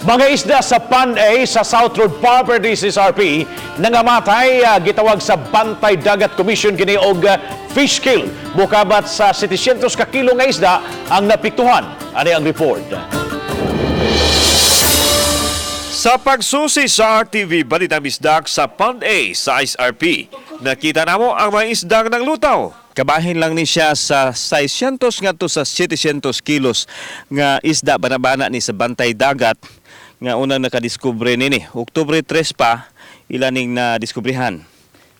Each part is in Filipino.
Mga isda sa Pan-A sa South Road Properties SRP nangamatay gitawag sa Bantay Dagat Commission kini og fish kill. Bukabat sa 700 ka kilo nga isda ang napiktuhan. Ani ang report. Sa pagsusi sa RTV Balitang Isdak sa Pan-A sa SRP, nakita namo ang mga isdang ng lutaw. Kabahin lang ni siya sa 600 ngadto sa 700 kilos nga isda banabana ni sa Bantay Dagat nga unang nakadiskubre nini. Oktubre 3 pa ilaning na diskubrihan.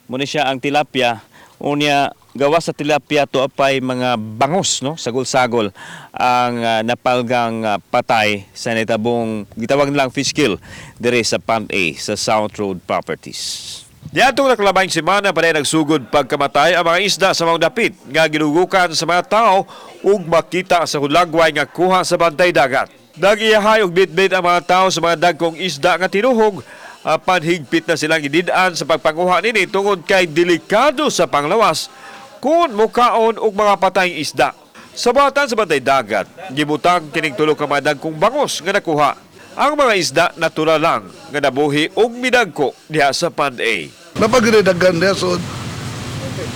Muna siya ang tilapia. Unya gawa sa tilapia to apay mga bangus no sagol-sagol ang napalgang patay sa nitabong gitawag nilang fish kill dire sa Pan-A sa South Road Properties. Diatong nakalabang semana pa rin nagsugod pagkamatay ang mga isda sa mga dapit nga ginugukan sa mga tao ug makita sa hulagway nga kuha sa Bantay Dagat. Nagiyahay og bitbit ang mga tao sa mga dagkong isda nga tinuhog apan higpit na silang gidid-an sa pagpanguha nini tungod kay delikado sa panglawas kung mukaon og mga patayng isda. Sa batan sa Bantay Dagat, gibutang kining tulo ka mga dagkong bangus nga nakuha. Ang mga isda natural lang nga nabuhi og midagko diha sa Pan-A. Napagridagan niya, so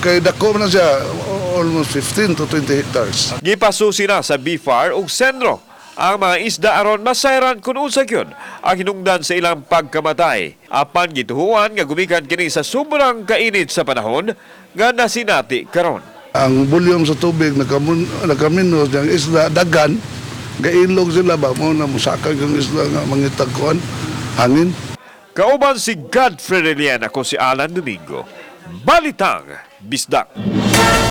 kay dako na siya almost 15 to 20 hectares. Gipasusi na sa BFAR ug Senro ang mga isda aron masayran kung unsa gyud ang hinungdan sa ilang pagkamatay. Apan gituhuan nga gumikan kini sa sobrang kainit sa panahon nga nasinati karon. Ang volume sa tubig nakaminos ng isda dagan, gailog sila ba mo na musakag ang isda nga mangitag kuan hangin. Kauban si Godfrey Relian, ako si Alan Domingo. Balitang Bisdak.